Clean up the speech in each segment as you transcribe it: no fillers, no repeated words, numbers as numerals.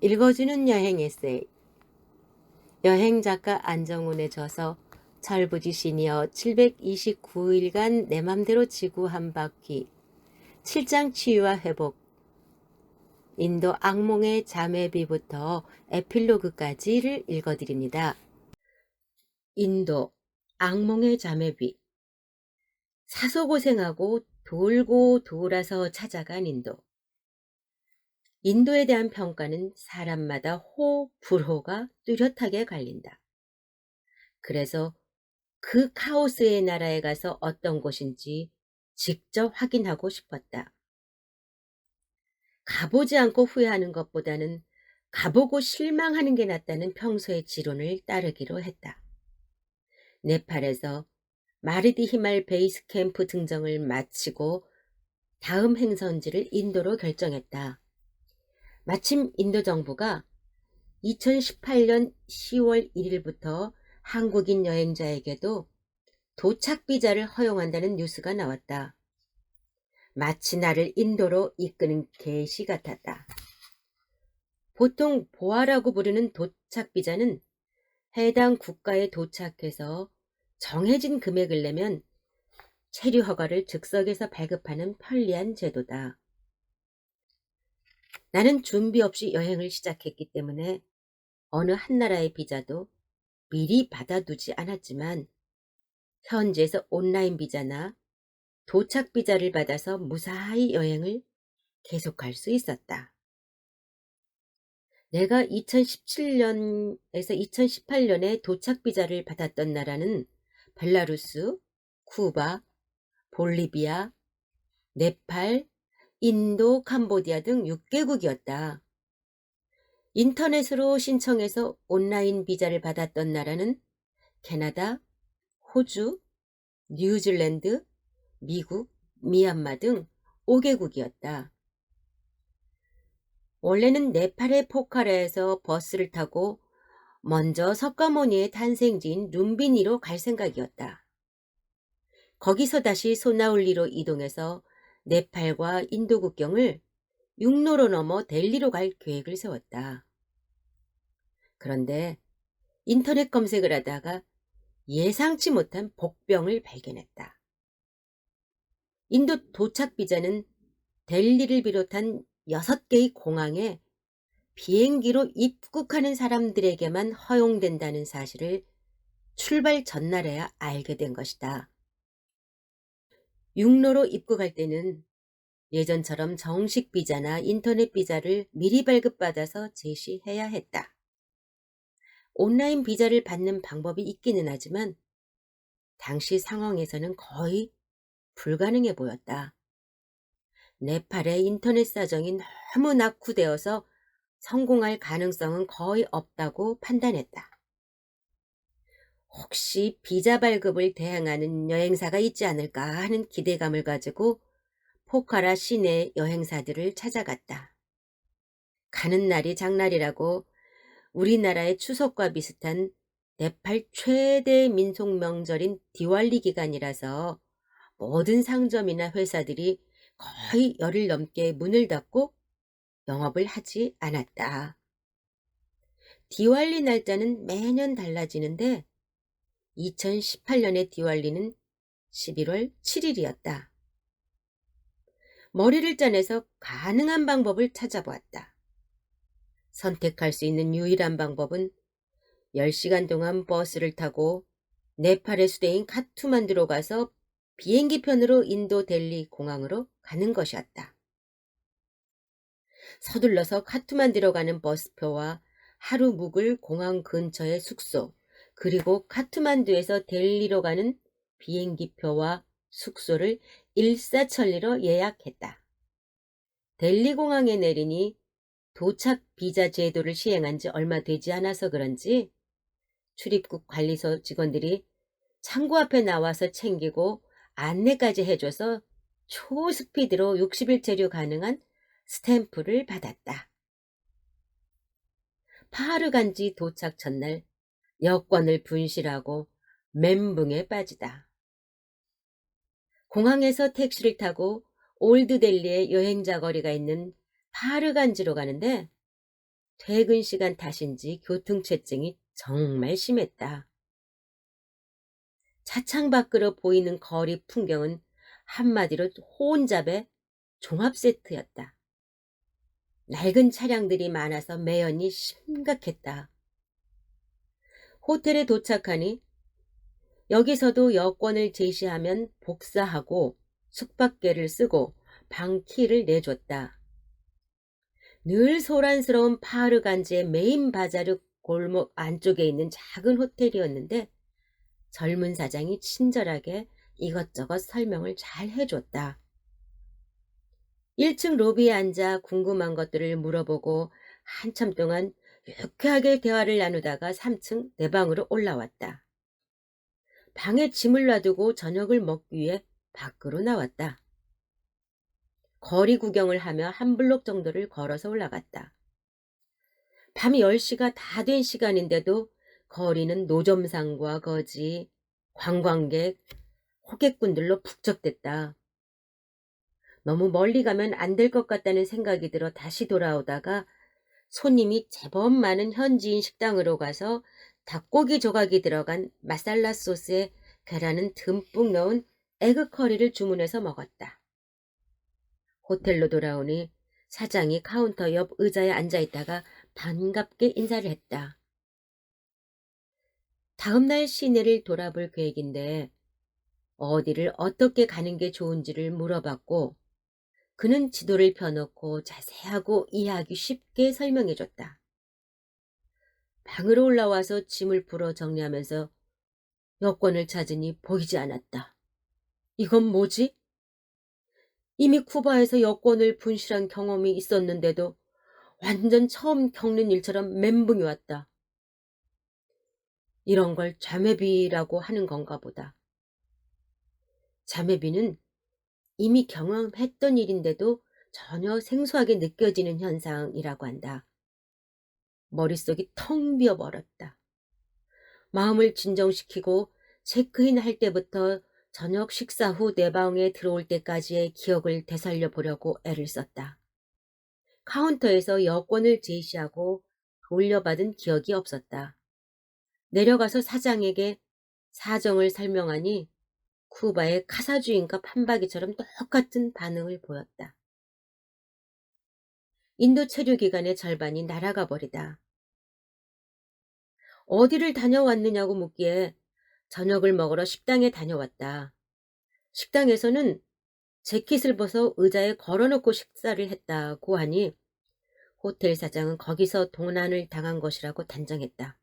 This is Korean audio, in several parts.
읽어주는 여행 에세이. 여행작가 안정훈의 저서 철부지 시니어 729일간 내 맘대로 지구 한 바퀴 7장 치유와 회복. 인도 악몽의 자매비부터 에필로그까지를 읽어드립니다. 인도 악몽의 자매비. 사소고생하고 돌고 돌아서 찾아간 인도. 인도에 대한 평가는 사람마다 호, 불호가 뚜렷하게 갈린다. 그래서 그 카오스의 나라에 가서 어떤 곳인지 직접 확인하고 싶었다. 가보지 않고 후회하는 것보다는 가보고 실망하는 게 낫다는 평소의 지론을 따르기로 했다. 네팔에서 마르디 히말 베이스 캠프 등정을 마치고 다음 행선지를 인도로 결정했다. 마침 인도 정부가 2018년 10월 1일부터 한국인 여행자에게도 도착 비자를 허용한다는 뉴스가 나왔다. 마치 나를 인도로 이끄는 계시 같았다. 보통 보아라고 부르는 도착 비자는 해당 국가에 도착해서 정해진 금액을 내면 체류 허가를 즉석에서 발급하는 편리한 제도다. 나는 준비 없이 여행을 시작했기 때문에 어느 한 나라의 비자도 미리 받아두지 않았지만 현지에서 온라인 비자나 도착 비자를 받아서 무사히 여행을 계속할 수 있었다. 내가 2017년에서 2018년에 도착 비자를 받았던 나라는 벨라루스, 쿠바, 볼리비아, 네팔, 인도, 캄보디아 등 6개국이었다. 인터넷으로 신청해서 온라인 비자를 받았던 나라는 캐나다, 호주, 뉴질랜드, 미국, 미얀마 등 5개국이었다. 원래는 네팔의 포카라에서 버스를 타고 먼저 석가모니의 탄생지인 룸비니로 갈 생각이었다. 거기서 다시 소나울리로 이동해서 네팔과 인도 국경을 육로로 넘어 델리로 갈 계획을 세웠다. 그런데 인터넷 검색을 하다가 예상치 못한 복병을 발견했다. 인도 도착 비자는 델리를 비롯한 6개의 공항에 비행기로 입국하는 사람들에게만 허용된다는 사실을 출발 전날에야 알게 된 것이다. 육로로 입국할 때는 예전처럼 정식 비자나 인터넷 비자를 미리 발급받아서 제시해야 했다. 온라인 비자를 받는 방법이 있기는 하지만 당시 상황에서는 거의 불가능해 보였다. 네팔의 인터넷 사정이 너무 낙후되어서 성공할 가능성은 거의 없다고 판단했다. 혹시 비자 발급을 대행하는 여행사가 있지 않을까 하는 기대감을 가지고 포카라 시내 여행사들을 찾아갔다. 가는 날이 장날이라고 우리나라의 추석과 비슷한 네팔 최대 민속 명절인 디왈리 기간이라서 모든 상점이나 회사들이 거의 열흘 넘게 문을 닫고 영업을 하지 않았다. 디왈리 날짜는 매년 달라지는데 2018년의 디왈리는 11월 7일이었다. 머리를 짜내서 가능한 방법을 찾아보았다. 선택할 수 있는 유일한 방법은 10시간 동안 버스를 타고 네팔의 수도인 카투만두로 가서 비행기 편으로 인도 델리 공항으로 가는 것이었다. 서둘러서 카투만두로 가는 버스표와 하루 묵을 공항 근처의 숙소, 그리고 카투만두에서 델리로 가는 비행기표와 숙소를 일사천리로 예약했다. 델리 공항에 내리니 도착 비자 제도를 시행한 지 얼마 되지 않아서 그런지 출입국 관리소 직원들이 창구 앞에 나와서 챙기고 안내까지 해줘서 초스피드로 60일 체류 가능한 스탬프를 받았다. 파하르간지 도착 전날 여권을 분실하고 멘붕에 빠지다. 공항에서 택시를 타고 올드델리의 여행자 거리가 있는 파하르간지로 가는데 퇴근 시간 탓인지 교통체증이 정말 심했다. 차창 밖으로 보이는 거리 풍경은 한마디로 혼잡의 종합 세트였다. 낡은 차량들이 많아서 매연이 심각했다. 호텔에 도착하니 여기서도 여권을 제시하면 복사하고 숙박계를 쓰고 방 키를 내줬다. 늘 소란스러운 파르간지의 메인 바자르 골목 안쪽에 있는 작은 호텔이었는데 젊은 사장이 친절하게 이것저것 설명을 잘 해줬다. 1층 로비에 앉아 궁금한 것들을 물어보고 한참 동안 유쾌하게 대화를 나누다가 3층 내 방으로 올라왔다. 방에 짐을 놔두고 저녁을 먹기 위해 밖으로 나왔다. 거리 구경을 하며 한 블록 정도를 걸어서 올라갔다. 밤 10시가 다 된 시간인데도 거리는 노점상과 거지, 관광객, 호객꾼들로 북적댔다. 너무 멀리 가면 안 될 것 같다는 생각이 들어 다시 돌아오다가 손님이 제법 많은 현지인 식당으로 가서 닭고기 조각이 들어간 마살라 소스에 계란은 듬뿍 넣은 에그 커리를 주문해서 먹었다. 호텔로 돌아오니 사장이 카운터 옆 의자에 앉아있다가 반갑게 인사를 했다. 다음날 시내를 돌아볼 계획인데 어디를 어떻게 가는 게 좋은지를 물어봤고 그는 지도를 펴놓고 자세하고 이해하기 쉽게 설명해줬다. 방으로 올라와서 짐을 풀어 정리하면서 여권을 찾으니 보이지 않았다. 이건 뭐지? 이미 쿠바에서 여권을 분실한 경험이 있었는데도 완전 처음 겪는 일처럼 멘붕이 왔다. 이런 걸 자매비라고 하는 건가 보다. 자매비는 이미 경험했던 일인데도 전혀 생소하게 느껴지는 현상이라고 한다. 머릿속이 텅 비어버렸다. 마음을 진정시키고 체크인 할 때부터 저녁 식사 후 내 방에 들어올 때까지의 기억을 되살려 보려고 애를 썼다. 카운터에서 여권을 제시하고 돌려받은 기억이 없었다. 내려가서 사장에게 사정을 설명하니 쿠바의 카사주인과 판박이처럼 똑같은 반응을 보였다. 인도 체류 기간의 절반이 날아가 버리다. 어디를 다녀왔느냐고 묻기에 저녁을 먹으러 식당에 다녀왔다. 식당에서는 재킷을 벗어 의자에 걸어놓고 식사를 했다고 하니 호텔 사장은 거기서 도난을 당한 것이라고 단정했다.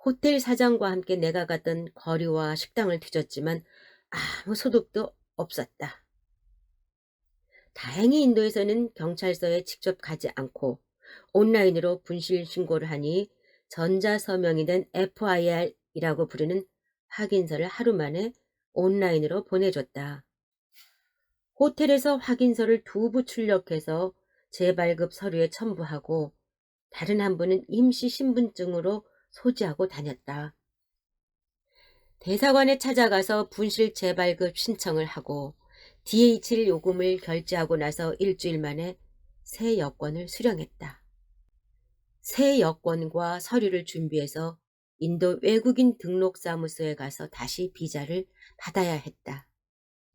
호텔 사장과 함께 내가 갔던 거리와 식당을 뒤졌지만 아무 소득도 없었다. 다행히 인도에서는 경찰서에 직접 가지 않고 온라인으로 분실 신고를 하니 전자서명이 된 FIR이라고 부르는 확인서를 하루 만에 온라인으로 보내줬다. 호텔에서 확인서를 2부 출력해서 재발급 서류에 첨부하고 다른 한 부는 임시 신분증으로 소지하고 다녔다. 대사관에 찾아가서 분실 재발급 신청을 하고 DHL 요금을 결제하고 나서 일주일 만에 새 여권을 수령했다. 새 여권과 서류를 준비해서 인도 외국인 등록사무소에 가서 다시 비자를 받아야 했다.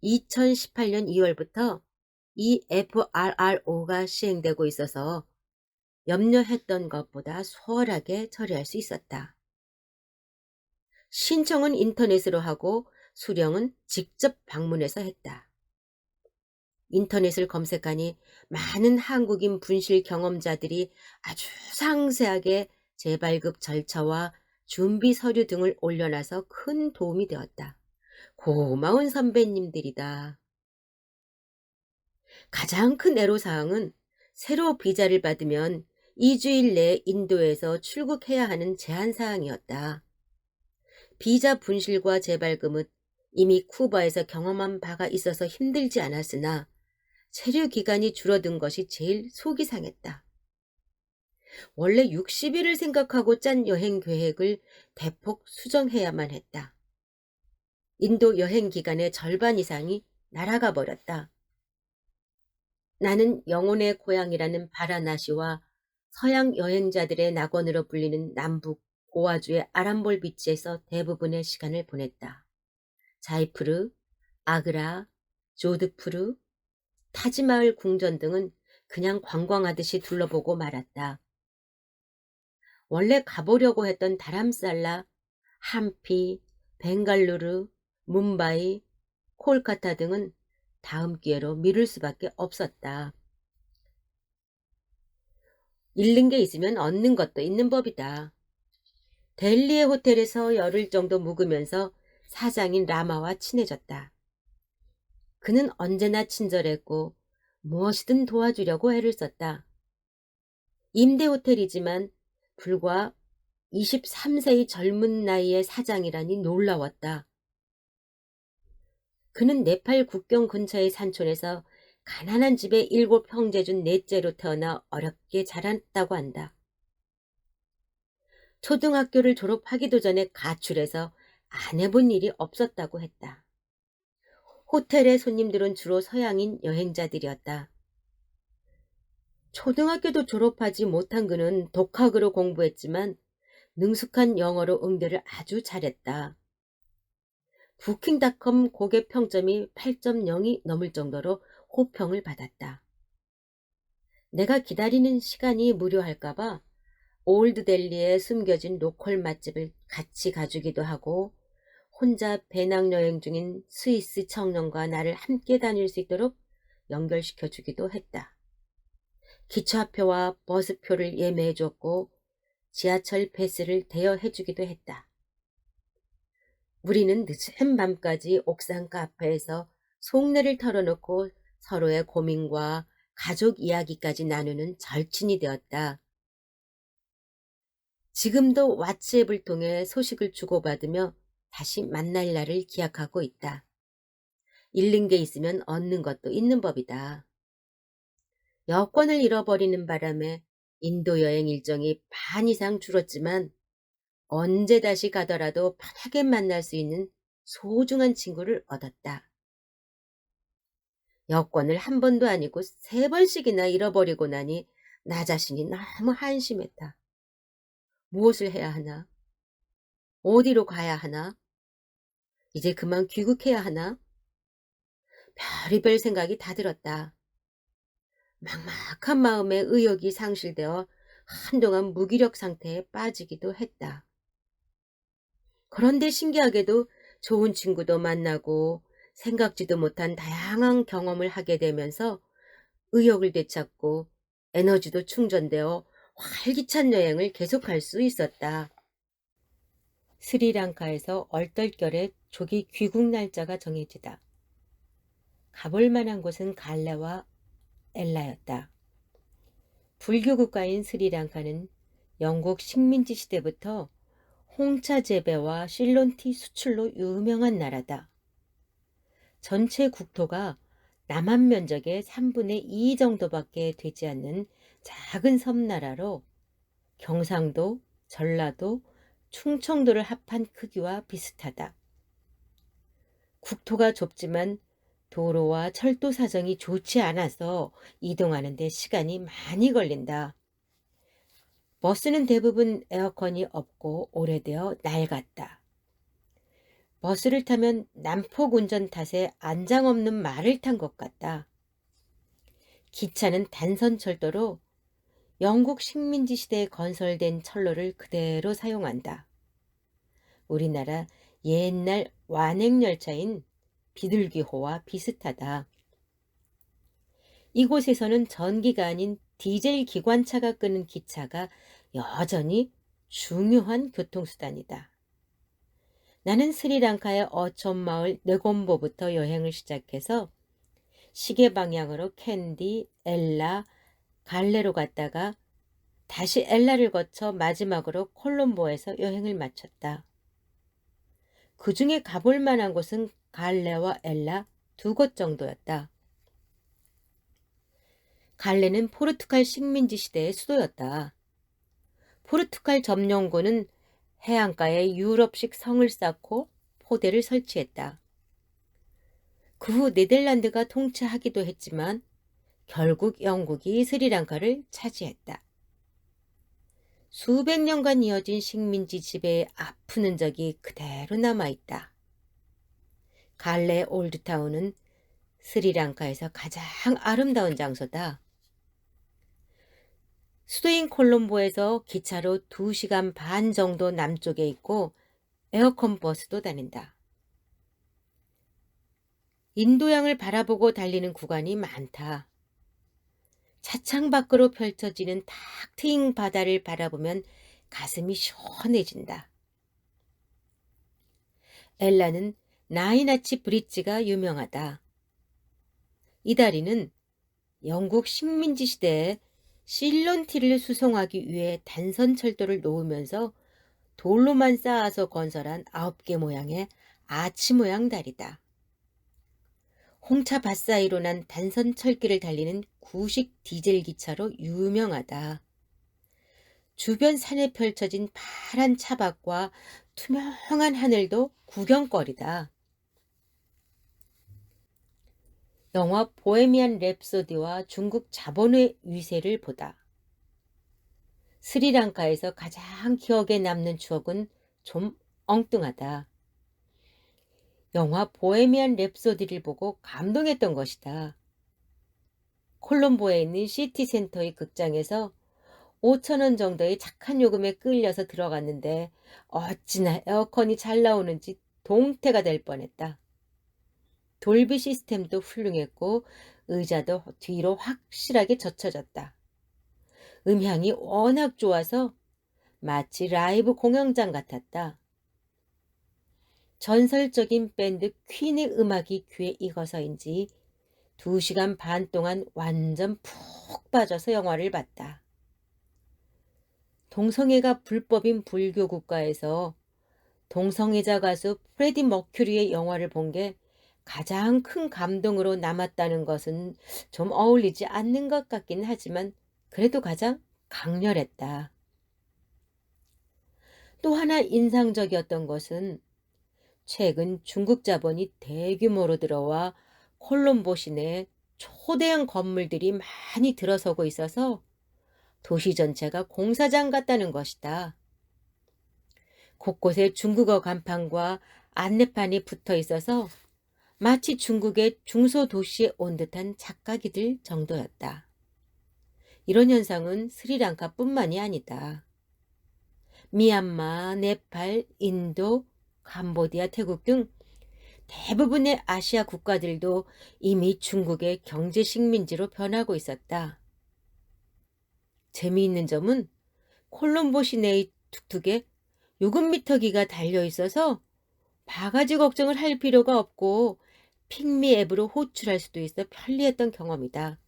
2018년 2월부터 이 FRRO가 시행되고 있어서 염려했던 것보다 수월하게 처리할 수 있었다. 신청은 인터넷으로 하고 수령은 직접 방문해서 했다. 인터넷을 검색하니 많은 한국인 분실 경험자들이 아주 상세하게 재발급 절차와 준비 서류 등을 올려놔서 큰 도움이 되었다. 고마운 선배님들이다. 가장 큰 애로사항은 새로 비자를 받으면 2주일 내에 인도에서 출국해야 하는 제한사항이었다. 비자 분실과 재발급은 이미 쿠바에서 경험한 바가 있어서 힘들지 않았으나 체류 기간이 줄어든 것이 제일 속이 상했다. 원래 60일을 생각하고 짠 여행 계획을 대폭 수정해야만 했다. 인도 여행 기간의 절반 이상이 날아가 버렸다. 나는 영혼의 고향이라는 바라나시와 서양 여행자들의 낙원으로 불리는 남북 오아주의 아람볼 비치에서 대부분의 시간을 보냈다. 자이푸르, 아그라, 조드푸르, 타지마을 궁전 등은 그냥 관광하듯이 둘러보고 말았다. 원래 가보려고 했던 다람살라, 함피, 벵갈루루, 뭄바이, 콜카타 등은 다음 기회로 미룰 수밖에 없었다. 잃는 게 있으면 얻는 것도 있는 법이다. 델리의 호텔에서 열흘 정도 묵으면서 사장인 라마와 친해졌다. 그는 언제나 친절했고 무엇이든 도와주려고 애를 썼다. 임대 호텔이지만 불과 23세의 젊은 나이의 사장이라니 놀라웠다. 그는 네팔 국경 근처의 산촌에서 가난한 집에 7 형제 중 넷째로 태어나 어렵게 자랐다고 한다. 초등학교를 졸업하기도 전에 가출해서 안 해본 일이 없었다고 했다. 호텔의 손님들은 주로 서양인 여행자들이었다. 초등학교도 졸업하지 못한 그는 독학으로 공부했지만 능숙한 영어로 응대를 아주 잘했다. 부킹닷컴 고객 평점이 8.0이 넘을 정도로 호평을 받았다. 내가 기다리는 시간이 무료할까봐 올드델리에 숨겨진 로컬 맛집을 같이 가주기도 하고 혼자 배낭여행 중인 스위스 청년과 나를 함께 다닐 수 있도록 연결시켜 주기도 했다. 기차표와 버스표를 예매해 줬고 지하철 패스를 대여해 주기도 했다. 우리는 늦은 밤까지 옥상 카페에서 속내를 털어놓고 서로의 고민과 가족 이야기까지 나누는 절친이 되었다. 지금도 왓츠앱을 통해 소식을 주고받으며 다시 만날 날을 기약하고 있다. 잃는 게 있으면 얻는 것도 있는 법이다. 여권을 잃어버리는 바람에 인도 여행 일정이 반 이상 줄었지만 언제 다시 가더라도 편하게 만날 수 있는 소중한 친구를 얻었다. 여권을 한 번도 아니고 3번씩이나 잃어버리고 나니 나 자신이 너무 한심했다. 무엇을 해야 하나? 어디로 가야 하나? 이제 그만 귀국해야 하나? 별의별 생각이 다 들었다. 막막한 마음에 의욕이 상실되어 한동안 무기력 상태에 빠지기도 했다. 그런데 신기하게도 좋은 친구도 만나고 생각지도 못한 다양한 경험을 하게 되면서 의욕을 되찾고 에너지도 충전되어 활기찬 여행을 계속할 수 있었다. 스리랑카에서 얼떨결에 조기 귀국 날짜가 정해지다. 가볼 만한 곳은 갈레와 엘라였다. 불교 국가인 스리랑카는 영국 식민지 시대부터 홍차 재배와 실론티 수출로 유명한 나라다. 전체 국토가 남한 면적의 3분의 2 정도밖에 되지 않는 작은 섬나라로 경상도, 전라도, 충청도를 합한 크기와 비슷하다. 국토가 좁지만 도로와 철도 사정이 좋지 않아서 이동하는 데 시간이 많이 걸린다. 버스는 대부분 에어컨이 없고 오래되어 낡았다. 버스를 타면 난폭 운전 탓에 안장 없는 말을 탄 것 같다. 기차는 단선철도로 영국 식민지 시대에 건설된 철로를 그대로 사용한다. 우리나라 옛날 완행열차인 비둘기호와 비슷하다. 이곳에서는 전기가 아닌 디젤 기관차가 끄는 기차가 여전히 중요한 교통수단이다. 나는 스리랑카의 어촌 마을 네곰보부터 여행을 시작해서 시계 방향으로 캔디, 엘라, 갈레로 갔다가 다시 엘라를 거쳐 마지막으로 콜롬보에서 여행을 마쳤다. 그 중에 가볼 만한 곳은 갈레와 엘라 2곳 정도였다. 갈레는 포르투갈 식민지 시대의 수도였다. 포르투갈 점령군은 해안가에 유럽식 성을 쌓고 포대를 설치했다. 그 후 네덜란드가 통치하기도 했지만 결국 영국이 스리랑카를 차지했다. 수백 년간 이어진 식민지 지배의 아픈 흔적이 그대로 남아있다. 갈레 올드타운은 스리랑카에서 가장 아름다운 장소다. 수도인 콜롬보에서 기차로 2시간 반 정도 남쪽에 있고 에어컨 버스도 다닌다. 인도양을 바라보고 달리는 구간이 많다. 차창 밖으로 펼쳐지는 탁 트인 바다를 바라보면 가슴이 시원해진다. 엘라는 나이나치 브릿지가 유명하다. 이 다리는 영국 식민지 시대에 실론티를 수송하기 위해 단선 철도를 놓으면서 돌로만 쌓아서 건설한 9개 모양의 아치 모양 다리다. 홍차 밭사이로 난 단선 철길을 달리는 구식 디젤 기차로 유명하다. 주변 산에 펼쳐진 파란 차밭과 투명한 하늘도 구경거리다. 영화 보헤미안 랩소디와 중국 자본의 위세를 보다. 스리랑카에서 가장 기억에 남는 추억은 좀 엉뚱하다. 영화 보헤미안 랩소디를 보고 감동했던 것이다. 콜롬보에 있는 시티센터의 극장에서 5,000원 정도의 착한 요금에 끌려서 들어갔는데 어찌나 에어컨이 잘 나오는지 동태가 될 뻔했다. 돌비 시스템도 훌륭했고 의자도 뒤로 확실하게 젖혀졌다. 음향이 워낙 좋아서 마치 라이브 공연장 같았다. 전설적인 밴드 퀸의 음악이 귀에 익어서인지 2시간 반 동안 완전 푹 빠져서 영화를 봤다. 동성애가 불법인 불교 국가에서 동성애자 가수 프레디 머큐리의 영화를 본 게 가장 큰 감동으로 남았다는 것은 좀 어울리지 않는 것 같긴 하지만 그래도 가장 강렬했다. 또 하나 인상적이었던 것은 최근 중국 자본이 대규모로 들어와 콜롬보 시내에 초대형 건물들이 많이 들어서고 있어서 도시 전체가 공사장 같다는 것이다. 곳곳에 중국어 간판과 안내판이 붙어 있어서 마치 중국의 중소도시에 온 듯한 착각이 들 정도였다. 이런 현상은 스리랑카뿐만이 아니다. 미얀마, 네팔, 인도, 캄보디아, 태국 등 대부분의 아시아 국가들도 이미 중국의 경제 식민지로 변하고 있었다. 재미있는 점은 콜롬보 시내의 툭툭에 요금 미터기가 달려 있어서 바가지 걱정을 할 필요가 없고 핑미 앱으로 호출할 수도 있어 편리했던 경험이다.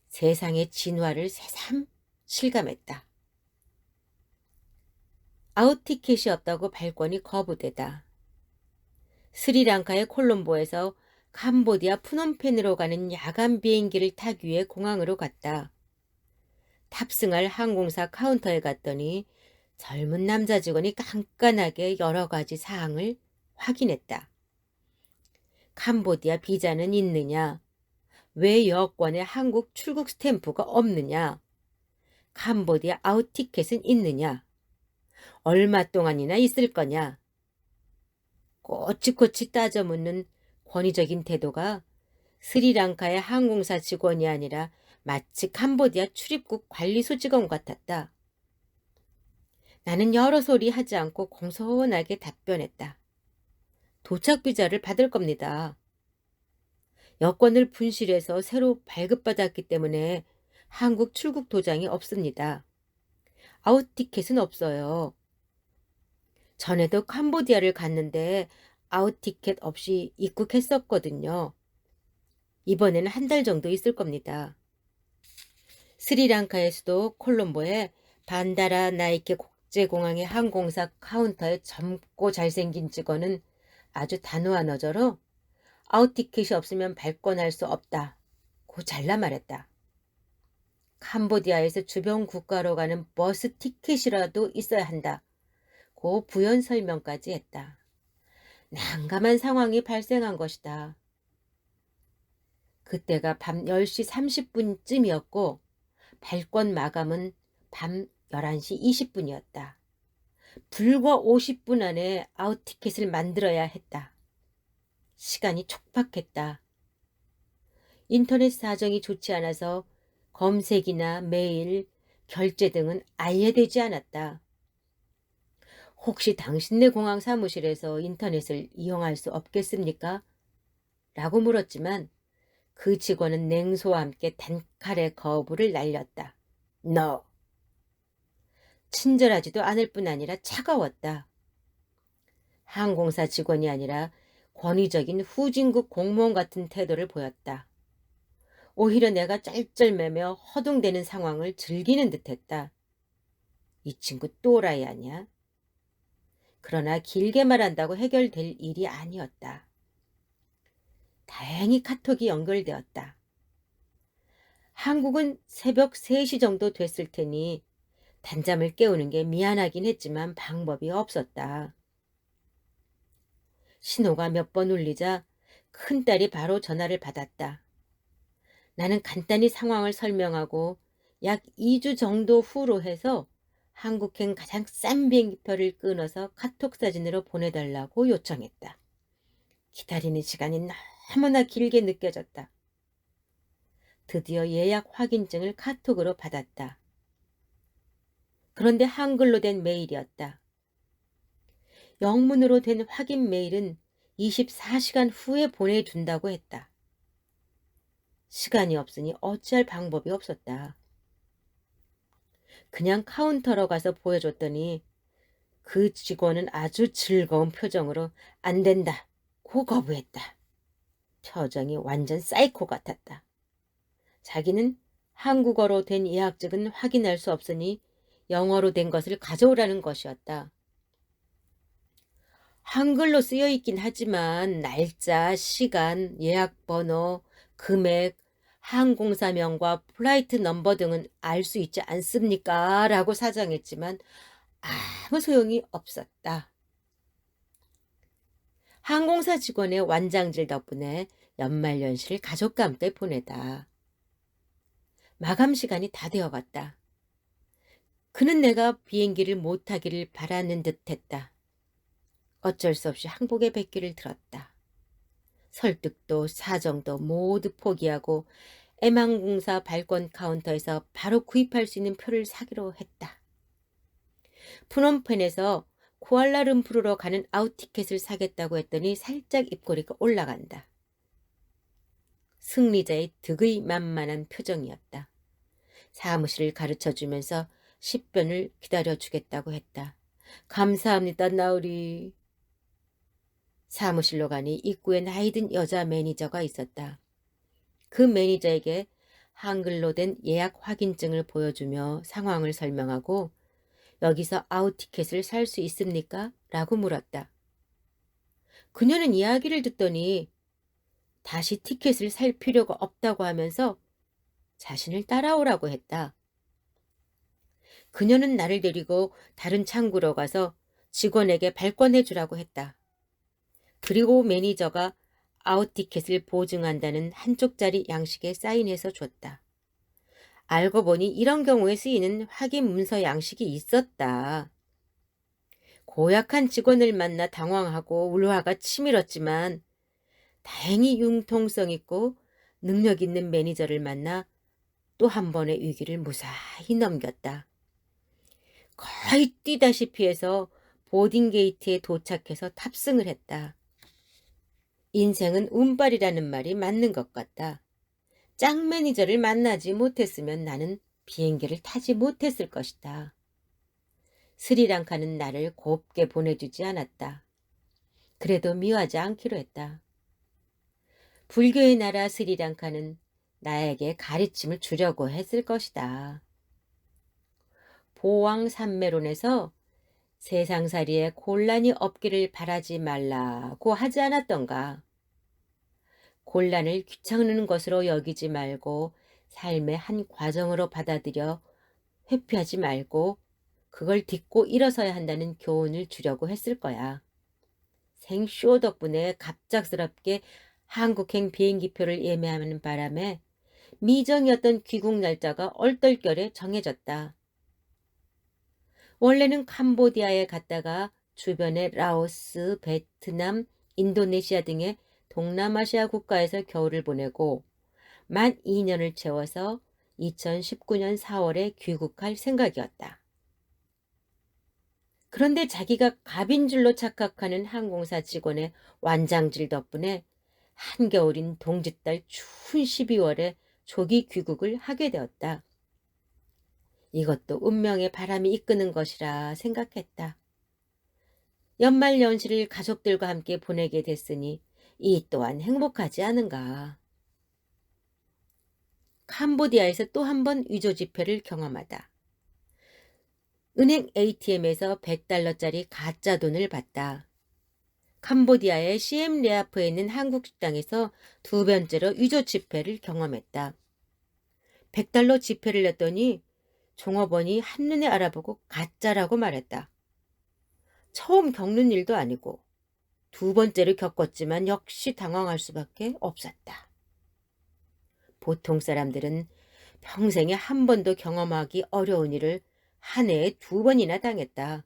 세상의 진화를 새삼 실감했다. 아웃티켓이 없다고 발권이 거부되다. 스리랑카의 콜롬보에서 캄보디아 푸놈펜으로 가는 야간 비행기를 타기 위해 공항으로 갔다. 탑승할 항공사 카운터에 갔더니 젊은 남자 직원이 깐깐하게 여러 가지 사항을 확인했다. 캄보디아 비자는 있느냐? 왜 여권에 한국 출국 스탬프가 없느냐? 캄보디아 아웃티켓은 있느냐? 얼마 동안이나 있을 거냐? 꼬치꼬치 따져 묻는 권위적인 태도가 스리랑카의 항공사 직원이 아니라 마치 캄보디아 출입국 관리소 직원 같았다. 나는 여러 소리 하지 않고 공손하게 답변했다. 도착 비자를 받을 겁니다. 여권을 분실해서 새로 발급받았기 때문에 한국 출국 도장이 없습니다. 아웃티켓은 없어요. 전에도 캄보디아를 갔는데 아웃티켓 없이 입국했었거든요. 이번에는 한 달 정도 있을 겁니다. 스리랑카의 수도 콜롬보에 반다라 나이케 국제공항의 항공사 카운터에 젊고 잘생긴 직원은 아주 단호한 어조로 아웃티켓이 없으면 발권할 수 없다고 잘라 말했다. 캄보디아에서 주변 국가로 가는 버스 티켓이라도 있어야 한다고 부연 설명까지 했다. 난감한 상황이 발생한 것이다. 그때가 밤 10시 30분쯤이었고 발권 마감은 밤 11시 20분이었다. 불과 50분 안에 아웃티켓을 만들어야 했다. 시간이 촉박했다. 인터넷 사정이 좋지 않아서 검색이나 메일, 결제 등은 아예 되지 않았다. 혹시 당신네 공항 사무실에서 인터넷을 이용할 수 없겠습니까? 라고 물었지만 그 직원은 냉소와 함께 단칼에 거부를 날렸다. No. 친절하지도 않을 뿐 아니라 차가웠다. 항공사 직원이 아니라 권위적인 후진국 공무원 같은 태도를 보였다. 오히려 내가 쩔쩔매며 허둥대는 상황을 즐기는 듯했다. 이 친구 또라이 아니야? 그러나 길게 말한다고 해결될 일이 아니었다. 다행히 카톡이 연결되었다. 한국은 새벽 3시 정도 됐을 테니 단잠을 깨우는 게 미안하긴 했지만 방법이 없었다. 신호가 몇 번 울리자 큰딸이 바로 전화를 받았다. 나는 간단히 상황을 설명하고 약 2주 정도 후로 해서 한국행 가장 싼 비행기표를 끊어서 카톡 사진으로 보내달라고 요청했다. 기다리는 시간이 너무나 길게 느껴졌다. 드디어 예약 확인증을 카톡으로 받았다. 그런데 한글로 된 메일이었다. 영문으로 된 확인 메일은 24시간 후에 보내준다고 했다. 시간이 없으니 어찌할 방법이 없었다. 그냥 카운터로 가서 보여줬더니 그 직원은 아주 즐거운 표정으로 안 된다고 거부했다. 표정이 완전 사이코 같았다. 자기는 한국어로 된 예약증은 확인할 수 없으니 영어로 된 것을 가져오라는 것이었다. 한글로 쓰여 있긴 하지만 날짜, 시간, 예약 번호, 금액, 항공사명과 플라이트 넘버 등은 알 수 있지 않습니까? 라고 사정했지만 아무 소용이 없었다. 항공사 직원의 완장질 덕분에 연말연시를 가족과 함께 보내다. 마감 시간이 다 되어갔다. 그는 내가 비행기를 못 타기를 바라는 듯했다. 어쩔 수 없이 항복의 백기를 들었다. 설득도 사정도 모두 포기하고 M항공사 발권 카운터에서 바로 구입할 수 있는 표를 사기로 했다. 푸놈펜에서 쿠알라룸푸르로 가는 아웃티켓을 사겠다고 했더니 살짝 입꼬리가 올라간다. 승리자의 득의 만만한 표정이었다. 사무실을 가르쳐주면서 10분을 기다려주겠다고 했다. 감사합니다, 나으리. 사무실로 가니 입구에 나이든 여자 매니저가 있었다. 그 매니저에게 한글로 된 예약 확인증을 보여주며 상황을 설명하고 여기서 아웃티켓을 살 수 있습니까? 라고 물었다. 그녀는 이야기를 듣더니 다시 티켓을 살 필요가 없다고 하면서 자신을 따라오라고 했다. 그녀는 나를 데리고 다른 창구로 가서 직원에게 발권해 주라고 했다. 그리고 매니저가 아웃티켓을 보증한다는 한쪽짜리 양식에 사인해서 줬다. 알고 보니 이런 경우에 쓰이는 확인 문서 양식이 있었다. 고약한 직원을 만나 당황하고 울화가 치밀었지만 다행히 융통성 있고 능력 있는 매니저를 만나 또 한 번의 위기를 무사히 넘겼다. 거의 뛰다시피 해서 보딩게이트에 도착해서 탑승을 했다. 인생은 운빨이라는 말이 맞는 것 같다. 짱 매니저를 만나지 못했으면 나는 비행기를 타지 못했을 것이다. 스리랑카는 나를 곱게 보내주지 않았다. 그래도 미워하지 않기로 했다. 불교의 나라 스리랑카는 나에게 가르침을 주려고 했을 것이다. 보왕산매론에서 세상살이에 곤란이 없기를 바라지 말라고 하지 않았던가. 곤란을 귀찮은 것으로 여기지 말고 삶의 한 과정으로 받아들여 회피하지 말고 그걸 딛고 일어서야 한다는 교훈을 주려고 했을 거야. 생쇼 덕분에 갑작스럽게 한국행 비행기표를 예매하는 바람에 미정이었던 귀국 날짜가 얼떨결에 정해졌다. 원래는 캄보디아에 갔다가 주변의 라오스, 베트남, 인도네시아 등의 동남아시아 국가에서 겨울을 보내고 만 2년을 채워서 2019년 4월에 귀국할 생각이었다. 그런데 자기가 갑인 줄로 착각하는 항공사 직원의 완장질 덕분에 한겨울인 동짓달 추운 12월에 조기 귀국을 하게 되었다. 이것도 운명의 바람이 이끄는 것이라 생각했다. 연말 연시를 가족들과 함께 보내게 됐으니 이 또한 행복하지 않은가. 캄보디아에서 또 한 번 위조 지폐를 경험하다. 은행 ATM에서 100달러짜리 가짜 돈을 받다. 캄보디아의 시엠레아프에 있는 한국 식당에서 두 번째로 위조 지폐를 경험했다. 100달러 지폐를 냈더니 종업원이 한눈에 알아보고 가짜라고 말했다. 처음 겪는 일도 아니고 두 번째를 겪었지만 역시 당황할 수밖에 없었다. 보통 사람들은 평생에 한 번도 경험하기 어려운 일을 한 해에 두 번이나 당했다.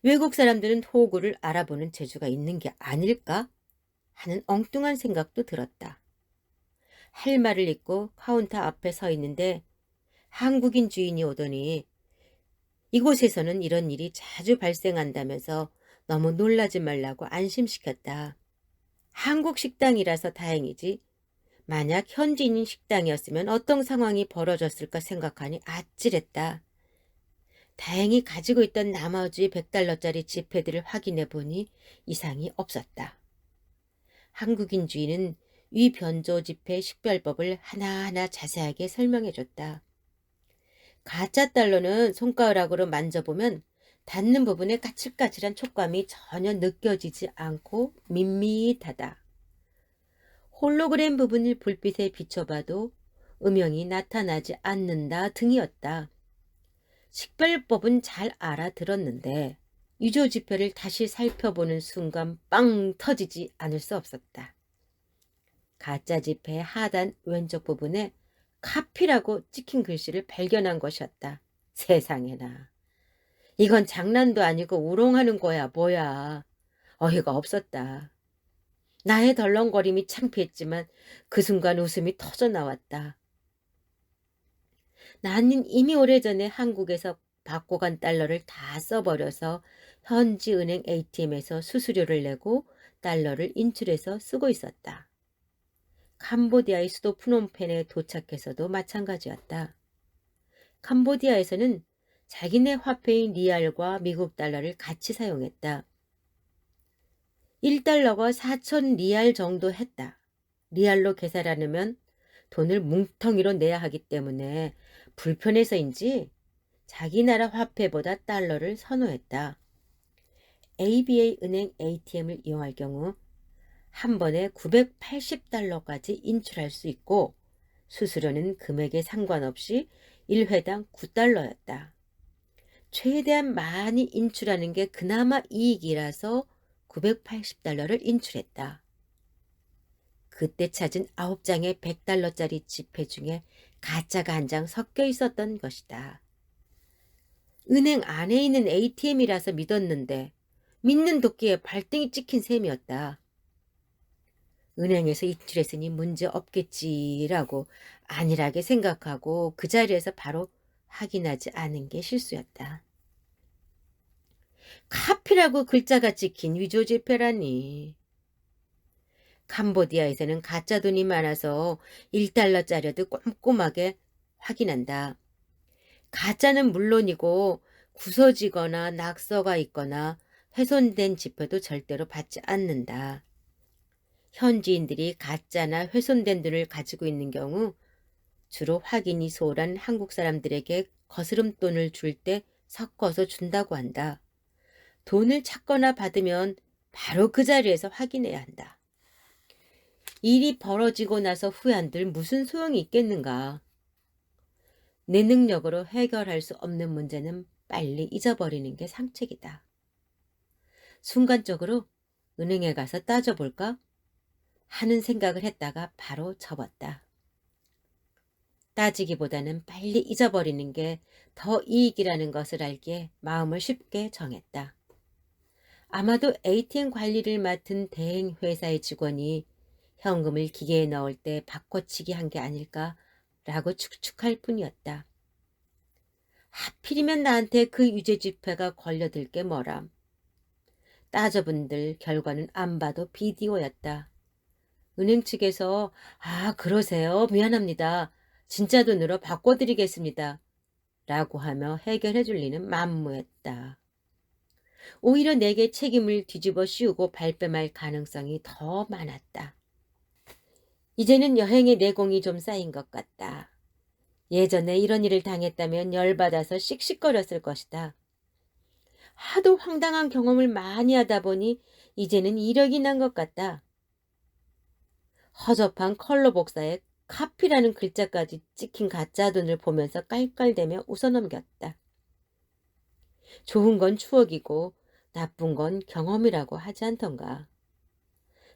외국 사람들은 호구를 알아보는 재주가 있는 게 아닐까 하는 엉뚱한 생각도 들었다. 할 말을 잊고 카운터 앞에 서 있는데 한국인 주인이 오더니 이곳에서는 이런 일이 자주 발생한다면서 너무 놀라지 말라고 안심시켰다. 한국 식당이라서 다행이지 만약 현지인 식당이었으면 어떤 상황이 벌어졌을까 생각하니 아찔했다. 다행히 가지고 있던 나머지 100달러짜리 지폐들을 확인해 보니 이상이 없었다. 한국인 주인은 위 변조 지폐 식별법을 하나하나 자세하게 설명해 줬다. 가짜 달러는 손가락으로 만져보면 닿는 부분에 까칠까칠한 촉감이 전혀 느껴지지 않고 밋밋하다. 홀로그램 부분을 불빛에 비춰봐도 음영이 나타나지 않는다 등이었다. 식별법은 잘 알아들었는데 유조 지폐를 다시 살펴보는 순간 빵 터지지 않을 수 없었다. 가짜 지폐의 하단 왼쪽 부분에 카피라고 찍힌 글씨를 발견한 것이었다. 세상에나. 이건 장난도 아니고 우롱하는 거야 뭐야. 어이가 없었다. 나의 덜렁거림이 창피했지만 그 순간 웃음이 터져나왔다. 나는 이미 오래전에 한국에서 받고 간 달러를 다 써버려서 현지 은행 ATM에서 수수료를 내고 달러를 인출해서 쓰고 있었다. 캄보디아의 수도 프놈펜에 도착해서도 마찬가지였다. 캄보디아에서는 자기네 화폐인 리알과 미국 달러를 같이 사용했다. 1달러가 4천 리알 정도 했다. 리알로 계산하려면 돈을 뭉텅이로 내야 하기 때문에 불편해서인지 자기 나라 화폐보다 달러를 선호했다. ABA 은행 ATM을 이용할 경우 한 번에 980달러까지 인출할 수 있고 수수료는 금액에 상관없이 1회당 9달러였다. 최대한 많이 인출하는 게 그나마 이익이라서 980달러를 인출했다. 그때 찾은 9장의 100달러짜리 지폐 중에 가짜가 한 장 섞여 있었던 것이다. 은행 안에 있는 ATM이라서 믿었는데 믿는 도끼에 발등이 찍힌 셈이었다. 은행에서 인출했으니 문제 없겠지라고 안일하게 생각하고 그 자리에서 바로 확인하지 않은 게 실수였다. 카피라고 글자가 찍힌 위조 지폐라니. 캄보디아에서는 가짜 돈이 많아서 1달러짜리도 꼼꼼하게 확인한다. 가짜는 물론이고 부서지거나 낙서가 있거나 훼손된 지폐도 절대로 받지 않는다. 현지인들이 가짜나 훼손된 돈을 가지고 있는 경우 주로 확인이 소홀한 한국 사람들에게 거스름돈을 줄 때 섞어서 준다고 한다. 돈을 찾거나 받으면 바로 그 자리에서 확인해야 한다. 일이 벌어지고 나서 후회한들 무슨 소용이 있겠는가. 내 능력으로 해결할 수 없는 문제는 빨리 잊어버리는 게 상책이다. 순간적으로 은행에 가서 따져볼까 하는 생각을 했다가 바로 접었다. 따지기보다는 빨리 잊어버리는 게 더 이익이라는 것을 알기에 마음을 쉽게 정했다. 아마도 ATM 관리를 맡은 대행 회사의 직원이 현금을 기계에 넣을 때 바꿔치기 한 게 아닐까라고 추측할 뿐이었다. 하필이면 나한테 그 유죄 집회가 걸려들 게 뭐람. 따져본들 결과는 안 봐도 비디오였다. 은행 측에서 "아, 그러세요. 미안합니다. 진짜 돈으로 바꿔드리겠습니다." 라고 하며 해결해 줄 리는 만무했다. 오히려 내게 책임을 뒤집어 씌우고 발뺌할 가능성이 더 많았다. 이제는 여행의 내공이 좀 쌓인 것 같다. 예전에 이런 일을 당했다면 열받아서 씩씩거렸을 것이다. 하도 황당한 경험을 많이 하다 보니 이제는 이력이 난 것 같다. 허접한 컬러 복사에 카피라는 글자까지 찍힌 가짜 돈을 보면서 깔깔대며 웃어넘겼다. 좋은 건 추억이고 나쁜 건 경험이라고 하지 않던가.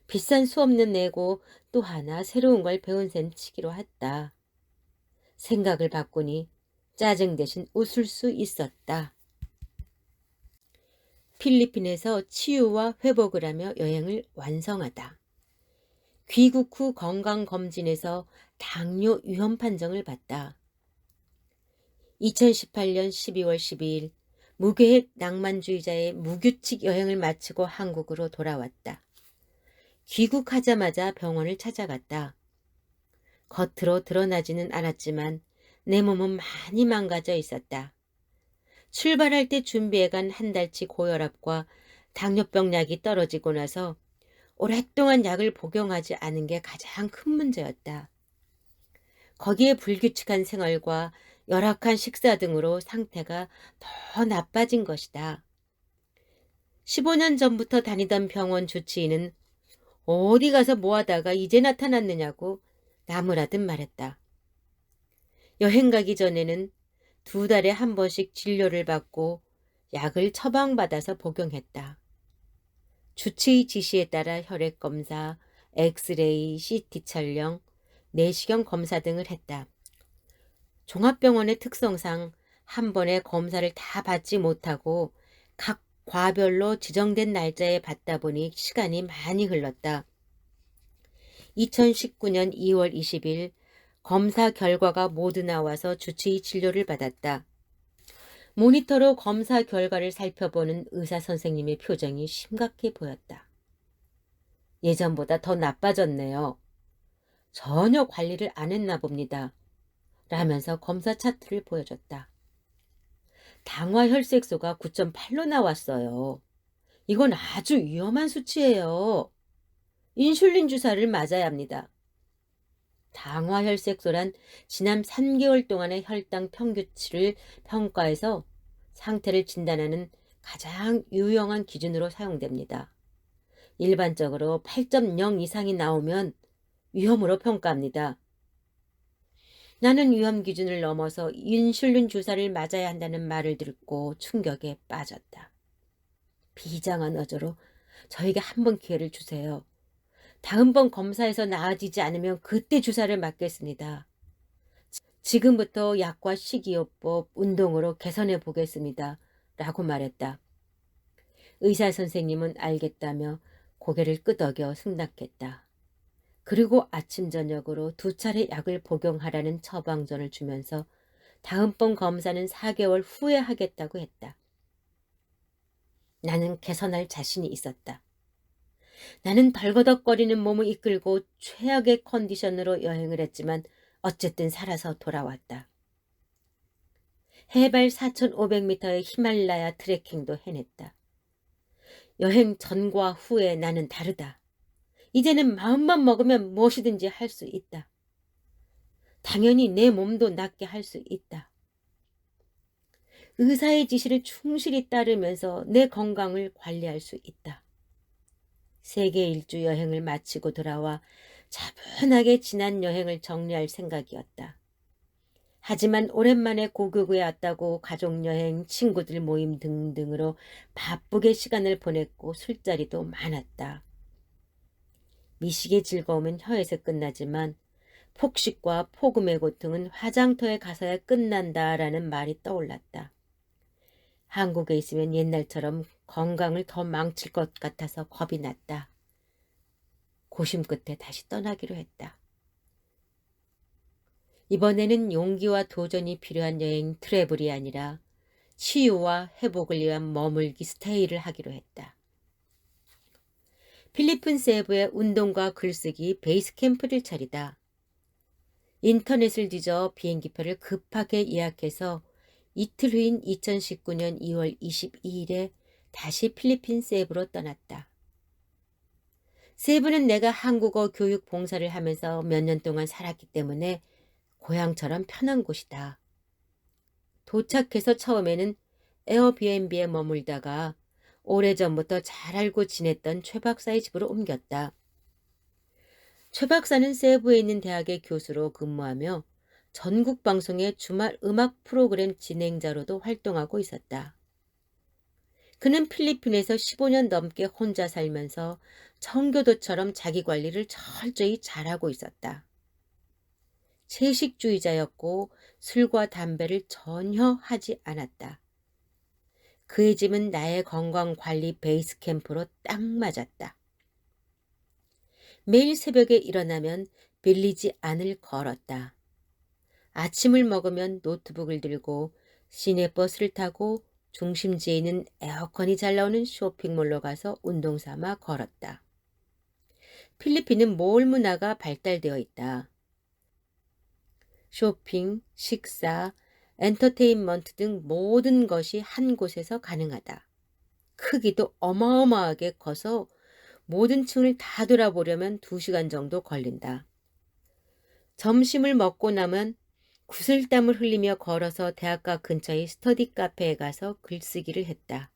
비싼 수업료 내고 또 하나 새로운 걸 배운 셈 치기로 했다. 생각을 바꾸니 짜증 대신 웃을 수 있었다. 필리핀에서 치유와 회복을 하며 여행을 완성하다. 귀국 후 건강검진에서 당뇨 위험 판정을 받다. 2018년 12월 12일 무계획 낭만주의자의 무규칙 여행을 마치고 한국으로 돌아왔다. 귀국하자마자 병원을 찾아갔다. 겉으로 드러나지는 않았지만 내 몸은 많이 망가져 있었다. 출발할 때 준비해간 한 달치 고혈압과 당뇨병 약이 떨어지고 나서 오랫동안 약을 복용하지 않은 게 가장 큰 문제였다. 거기에 불규칙한 생활과 열악한 식사 등으로 상태가 더 나빠진 것이다. 15년 전부터 다니던 병원 주치의는 어디 가서 뭐 하다가 이제 나타났느냐고 나무라듯 말했다. 여행 가기 전에는 2달에 한 번씩 진료를 받고 약을 처방받아서 복용했다. 주치의 지시에 따라 혈액검사, 엑스레이, CT 촬영, 내시경 검사 등을 했다. 종합병원의 특성상 한 번에 검사를 다 받지 못하고 각 과별로 지정된 날짜에 받다 보니 시간이 많이 흘렀다. 2019년 2월 20일 검사 결과가 모두 나와서 주치의 진료를 받았다. 모니터로 검사 결과를 살펴보는 의사 선생님의 표정이 심각해 보였다. 예전보다 더 나빠졌네요. 전혀 관리를 안 했나 봅니다. 라면서 검사 차트를 보여줬다. 당화혈색소가 9.8로 나왔어요. 이건 아주 위험한 수치예요. 인슐린 주사를 맞아야 합니다. 당화혈색소란 지난 3개월 동안의 혈당 평균치를 평가해서 상태를 진단하는 가장 유용한 기준으로 사용됩니다. 일반적으로 8.0 이상이 나오면 위험으로 평가합니다. 나는 위험 기준을 넘어서 인슐린 주사를 맞아야 한다는 말을 듣고 충격에 빠졌다. 비장한 어조로 "저에게 한 번 기회를 주세요. 다음번 검사에서 나아지지 않으면 그때 주사를 맞겠습니다. 지금부터 약과 식이요법, 운동으로 개선해 보겠습니다." 라고 말했다. 의사 선생님은 알겠다며 고개를 끄덕여 승낙했다. 그리고 아침 저녁으로 2차례 약을 복용하라는 처방전을 주면서 다음번 검사는 4개월 후에 하겠다고 했다. 나는 개선할 자신이 있었다. 나는 덜거덕거리는 몸을 이끌고 최악의 컨디션으로 여행을 했지만 어쨌든 살아서 돌아왔다. 해발 4,500m의 히말라야 트레킹도 해냈다. 여행 전과 후에 나는 다르다. 이제는 마음만 먹으면 무엇이든지 할 수 있다. 당연히 내 몸도 낫게 할 수 있다. 의사의 지시를 충실히 따르면서 내 건강을 관리할 수 있다. 세계 일주 여행을 마치고 돌아와 차분하게 지난 여행을 정리할 생각이었다. 하지만 오랜만에 고국에 왔다고 가족여행, 친구들 모임 등등으로 바쁘게 시간을 보냈고 술자리도 많았다. 미식의 즐거움은 혀에서 끝나지만 폭식과 폭음의 고통은 화장터에 가서야 끝난다라는 말이 떠올랐다. 한국에 있으면 옛날처럼 건강을 더 망칠 것 같아서 겁이 났다. 고심 끝에 다시 떠나기로 했다. 이번에는 용기와 도전이 필요한 여행 트래블이 아니라 치유와 회복을 위한 머물기 스테이를 하기로 했다. 필리핀 세부의 운동과 글쓰기 베이스 캠프를 차리다. 인터넷을 뒤져 비행기표를 급하게 예약해서 이틀 후인 2019년 2월 22일에 다시 필리핀 세부로 떠났다. 세부는 내가 한국어 교육 봉사를 하면서 몇 년 동안 살았기 때문에 고향처럼 편한 곳이다. 도착해서 처음에는 에어비앤비에 머물다가 오래전부터 잘 알고 지냈던 최 박사의 집으로 옮겼다. 최 박사는 세부에 있는 대학의 교수로 근무하며 전국 방송의 주말 음악 프로그램 진행자로도 활동하고 있었다. 그는 필리핀에서 15년 넘게 혼자 살면서 청교도처럼 자기 관리를 철저히 잘하고 있었다. 채식주의자였고 술과 담배를 전혀 하지 않았다. 그의 집은 나의 건강관리 베이스 캠프로 딱 맞았다. 매일 새벽에 일어나면 빌리지 안을 걸었다. 아침을 먹으면 노트북을 들고 시내버스를 타고 중심지에 있는 에어컨이 잘 나오는 쇼핑몰로 가서 운동 삼아 걸었다. 필리핀은 몰 문화가 발달되어 있다. 쇼핑, 식사, 엔터테인먼트 등 모든 것이 한 곳에서 가능하다. 크기도 어마어마하게 커서 모든 층을 다 돌아보려면 2시간 정도 걸린다. 점심을 먹고 나면 구슬땀을 흘리며 걸어서 대학가 근처의 스터디 카페에 가서 글쓰기를 했다.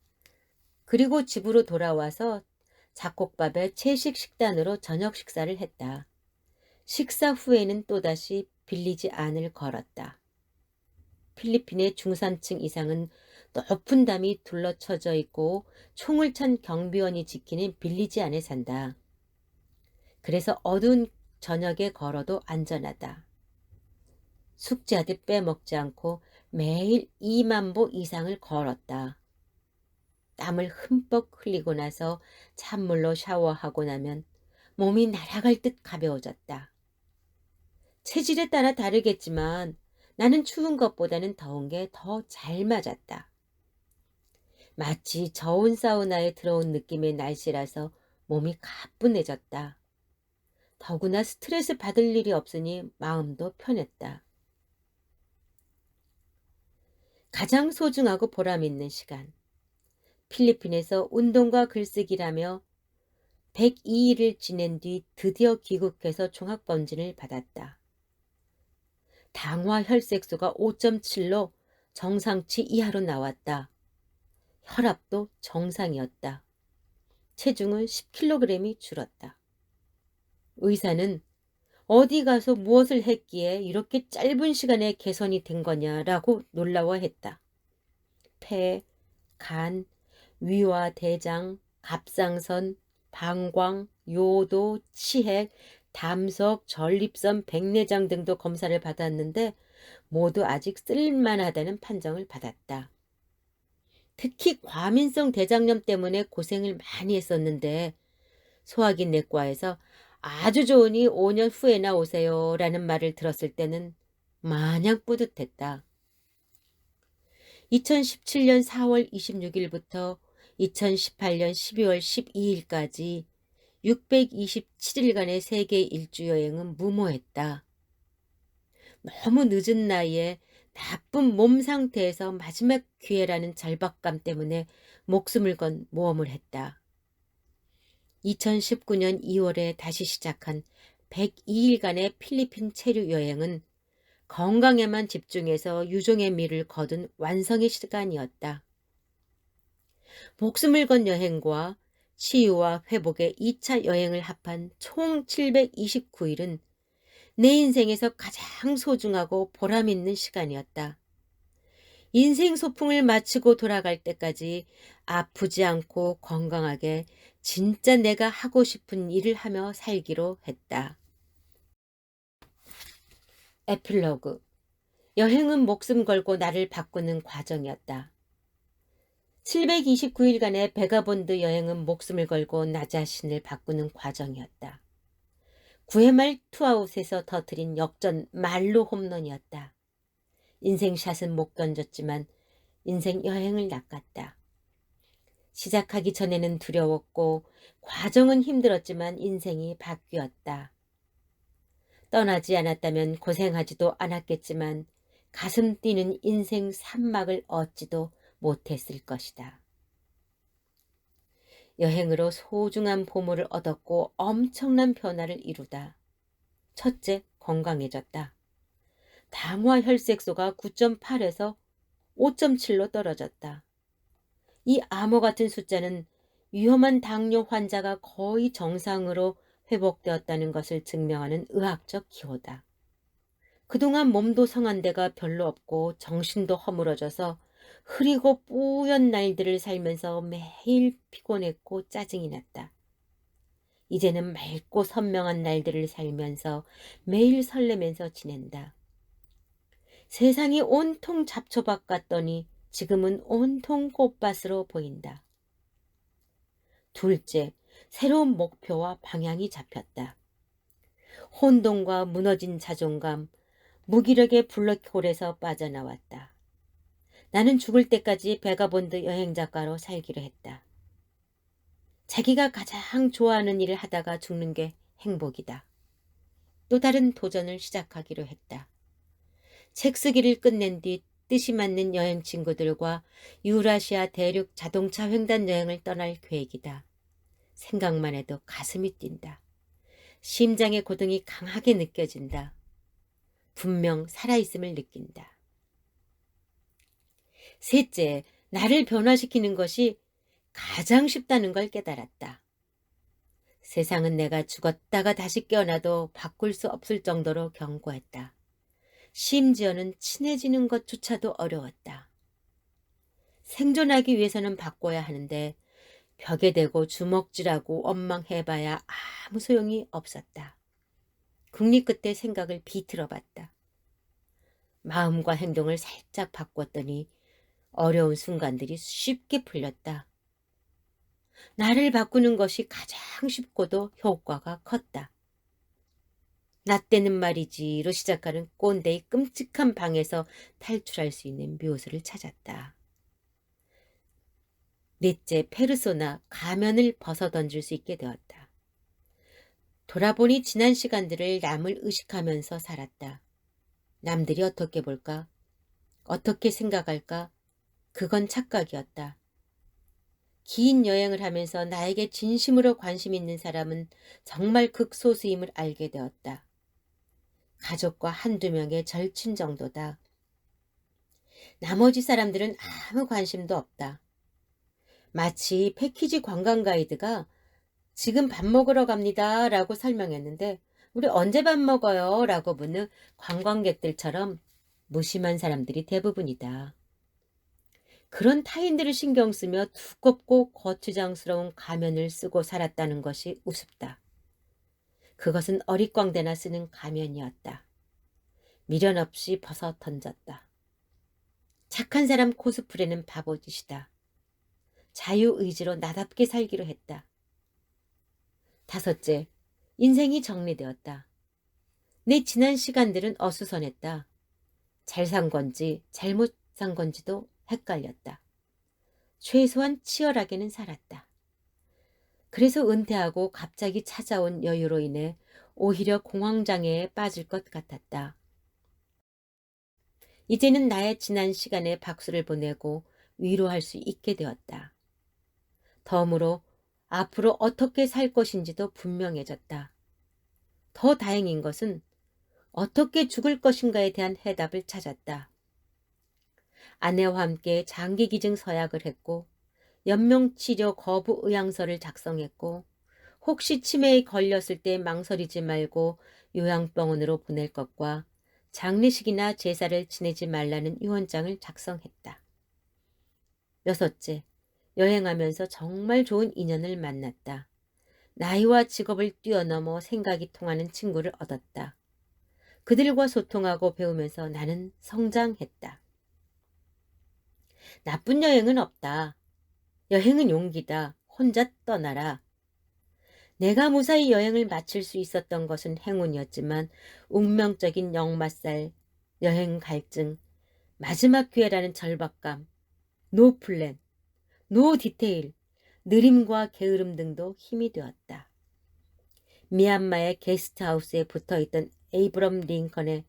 그리고 집으로 돌아와서 잡곡밥에 채식 식단으로 저녁 식사를 했다. 식사 후에는 또다시 빌리지 안을 걸었다. 필리핀의 중산층 이상은 높은 담이 둘러쳐져 있고 총을 찬 경비원이 지키는 빌리지 안에 산다. 그래서 어두운 저녁에 걸어도 안전하다. 숙제하듯 빼먹지 않고 매일 2만 보 이상을 걸었다. 땀을 흠뻑 흘리고 나서 찬물로 샤워하고 나면 몸이 날아갈 듯 가벼워졌다. 체질에 따라 다르겠지만 나는 추운 것보다는 더운 게 더 잘 맞았다. 마치 저온 사우나에 들어온 느낌의 날씨라서 몸이 가뿐해졌다. 더구나 스트레스 받을 일이 없으니 마음도 편했다. 가장 소중하고 보람있는 시간. 필리핀에서 운동과 글쓰기라며 102일을 지낸 뒤 드디어 귀국해서 종합검진을 받았다. 당화 혈색소가 5.7로 정상치 이하로 나왔다. 혈압도 정상이었다. 체중은 10kg이 줄었다. 의사는 어디 가서 무엇을 했기에 이렇게 짧은 시간에 개선이 된 거냐라고 놀라워했다. 폐, 간, 위와 대장, 갑상선, 방광, 요도, 치핵, 담석, 전립선, 백내장 등도 검사를 받았는데 모두 아직 쓸만하다는 판정을 받았다. 특히 과민성 대장염 때문에 고생을 많이 했었는데 소화기 내과에서 아주 좋으니 5년 후에나 오세요 라는 말을 들었을 때는 마냥 뿌듯했다. 2017년 4월 26일부터 2018년 12월 12일까지 627일간의 세계 일주 여행은 무모했다. 너무 늦은 나이에 나쁜 몸 상태에서 마지막 기회라는 절박감 때문에 목숨을 건 모험을 했다. 2019년 2월에 다시 시작한 102일간의 필리핀 체류 여행은 건강에만 집중해서 유종의 미를 거둔 완성의 시간이었다. 목숨을 건 여행과 치유와 회복의 2차 여행을 합한 총 729일은 내 인생에서 가장 소중하고 보람있는 시간이었다. 인생 소풍을 마치고 돌아갈 때까지 아프지 않고 건강하게 진짜 내가 하고 싶은 일을 하며 살기로 했다. 에필로그. 여행은 목숨 걸고 나를 바꾸는 과정이었다. 729일간의 베가본드 여행은 목숨을 걸고 나 자신을 바꾸는 과정이었다. 9회 말 투아웃에서 터뜨린 역전 말로 홈런이었다. 인생샷은 못 견뎠지만 인생 여행을 낚았다. 시작하기 전에는 두려웠고 과정은 힘들었지만 인생이 바뀌었다. 떠나지 않았다면 고생하지도 않았겠지만 가슴 뛰는 인생 산막을 얻지도 못했을 것이다. 여행으로 소중한 보물을 얻었고 엄청난 변화를 이루다. 첫째, 건강해졌다. 당화 혈색소가 9.8에서 5.7로 떨어졌다. 이 암호 같은 숫자는 위험한 당뇨 환자가 거의 정상으로 회복되었다는 것을 증명하는 의학적 기호다. 그동안 몸도 성한 데가 별로 없고 정신도 허물어져서 흐리고 뿌연 날들을 살면서 매일 피곤했고 짜증이 났다. 이제는 맑고 선명한 날들을 살면서 매일 설레면서 지낸다. 세상이 온통 잡초밭 같더니 지금은 온통 꽃밭으로 보인다. 둘째, 새로운 목표와 방향이 잡혔다. 혼돈과 무너진 자존감, 무기력의 블랙홀에서 빠져나왔다. 나는 죽을 때까지 베가본드 여행작가로 살기로 했다. 자기가 가장 좋아하는 일을 하다가 죽는 게 행복이다. 또 다른 도전을 시작하기로 했다. 책 쓰기를 끝낸 뒤 뜻이 맞는 여행 친구들과 유라시아 대륙 자동차 횡단 여행을 떠날 계획이다. 생각만 해도 가슴이 뛴다. 심장의 고동이 강하게 느껴진다. 분명 살아있음을 느낀다. 셋째, 나를 변화시키는 것이 가장 쉽다는 걸 깨달았다. 세상은 내가 죽었다가 다시 깨어나도 바꿀 수 없을 정도로 견고했다. 심지어는 친해지는 것조차도 어려웠다. 생존하기 위해서는 바꿔야 하는데 벽에 대고 주먹질하고 원망해봐야 아무 소용이 없었다. 국리 끝에 생각을 비틀어봤다. 마음과 행동을 살짝 바꿨더니 어려운 순간들이 쉽게 풀렸다. 나를 바꾸는 것이 가장 쉽고도 효과가 컸다. 나 때는 말이지로 시작하는 꼰대의 끔찍한 방에서 탈출할 수 있는 묘수를 찾았다. 넷째, 페르소나 가면을 벗어던질 수 있게 되었다. 돌아보니 지난 시간들을 남을 의식하면서 살았다. 남들이 어떻게 볼까? 어떻게 생각할까? 그건 착각이었다. 긴 여행을 하면서 나에게 진심으로 관심 있는 사람은 정말 극소수임을 알게 되었다. 가족과 한두 명의 절친 정도다. 나머지 사람들은 아무 관심도 없다. 마치 패키지 관광 가이드가 지금 밥 먹으러 갑니다 라고 설명했는데 우리 언제 밥 먹어요? 라고 묻는 관광객들처럼 무심한 사람들이 대부분이다. 그런 타인들을 신경 쓰며 두껍고 거추장스러운 가면을 쓰고 살았다는 것이 우습다. 그것은 어릿광대나 쓰는 가면이었다. 미련 없이 벗어 던졌다. 착한 사람 코스프레는 바보짓이다. 자유의지로 나답게 살기로 했다. 다섯째, 인생이 정리되었다. 내 지난 시간들은 어수선했다. 잘 산 건지 잘못 산 건지도 헷갈렸다. 최소한 치열하게는 살았다. 그래서 은퇴하고 갑자기 찾아온 여유로 인해 오히려 공황장애에 빠질 것 같았다. 이제는 나의 지난 시간에 박수를 보내고 위로할 수 있게 되었다. 덤으로 앞으로 어떻게 살 것인지도 분명해졌다. 더 다행인 것은 어떻게 죽을 것인가에 대한 해답을 찾았다. 아내와 함께 장기기증 서약을 했고 연명치료 거부 의향서를 작성했고 혹시 치매에 걸렸을 때 망설이지 말고 요양병원으로 보낼 것과 장례식이나 제사를 지내지 말라는 유언장을 작성했다. 여섯째, 여행하면서 정말 좋은 인연을 만났다. 나이와 직업을 뛰어넘어 생각이 통하는 친구를 얻었다. 그들과 소통하고 배우면서 나는 성장했다. 나쁜 여행은 없다. 여행은 용기다. 혼자 떠나라. 내가 무사히 여행을 마칠 수 있었던 것은 행운이었지만 운명적인 역마살, 여행 갈증, 마지막 기회라는 절박감, 노 플랜, 노 디테일, 느림과 게으름 등도 힘이 되었다. 미얀마의 게스트하우스에 붙어있던 에이브럼 링컨의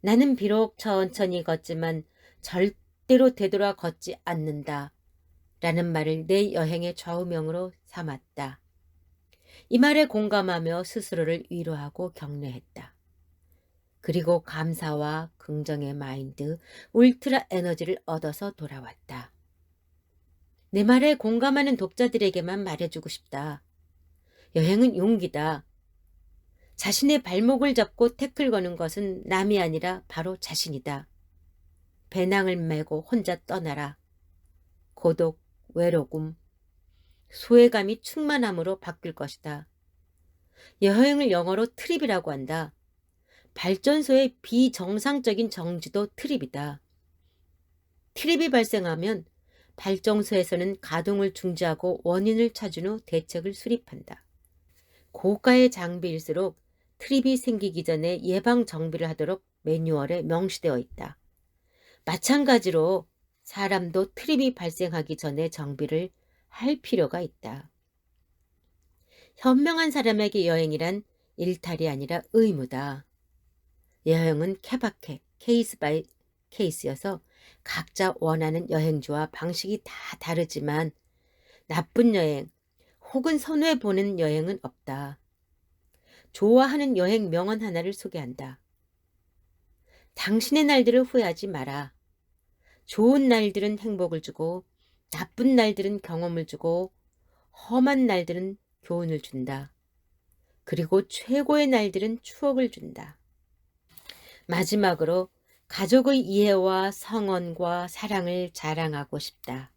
나는 비록 천천히 걷지만 절대로 되돌아 걷지 않는다 라는 말을 내 여행의 좌우명으로 삼았다. 이 말에 공감하며 스스로를 위로하고 격려했다. 그리고 감사와 긍정의 마인드, 울트라 에너지를 얻어서 돌아왔다. 내 말에 공감하는 독자들에게만 말해주고 싶다. 여행은 용기다. 자신의 발목을 잡고 태클 거는 것은 남이 아니라 바로 자신이다. 배낭을 메고 혼자 떠나라. 고독, 외로움, 소외감이 충만함으로 바뀔 것이다. 여행을 영어로 트립이라고 한다. 발전소의 비정상적인 정지도 트립이다. 트립이 발생하면 발전소에서는 가동을 중지하고 원인을 찾은 후 대책을 수립한다. 고가의 장비일수록 트립이 생기기 전에 예방 정비를 하도록 매뉴얼에 명시되어 있다. 마찬가지로 사람도 트립이 발생하기 전에 정비를 할 필요가 있다. 현명한 사람에게 여행이란 일탈이 아니라 의무다. 여행은 케바케, 케이스 바이 케이스여서 각자 원하는 여행지와 방식이 다 다르지만 나쁜 여행 혹은 선호해보는 여행은 없다. 좋아하는 여행 명언 하나를 소개한다. 당신의 날들을 후회하지 마라. 좋은 날들은 행복을 주고 나쁜 날들은 경험을 주고 험한 날들은 교훈을 준다. 그리고 최고의 날들은 추억을 준다. 마지막으로 가족의 이해와 성원과 사랑을 자랑하고 싶다.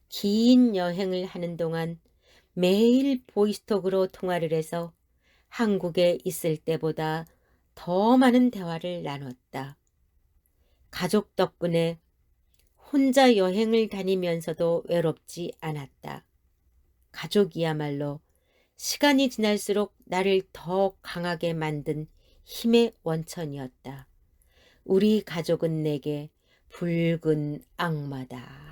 긴 여행을 하는 동안 매일 보이스톡으로 통화를 해서 한국에 있을 때보다 더 많은 대화를 나눴다. 가족 덕분에 혼자 여행을 다니면서도 외롭지 않았다. 가족이야말로 시간이 지날수록 나를 더 강하게 만든 힘의 원천이었다. 우리 가족은 내게 붉은 악마다.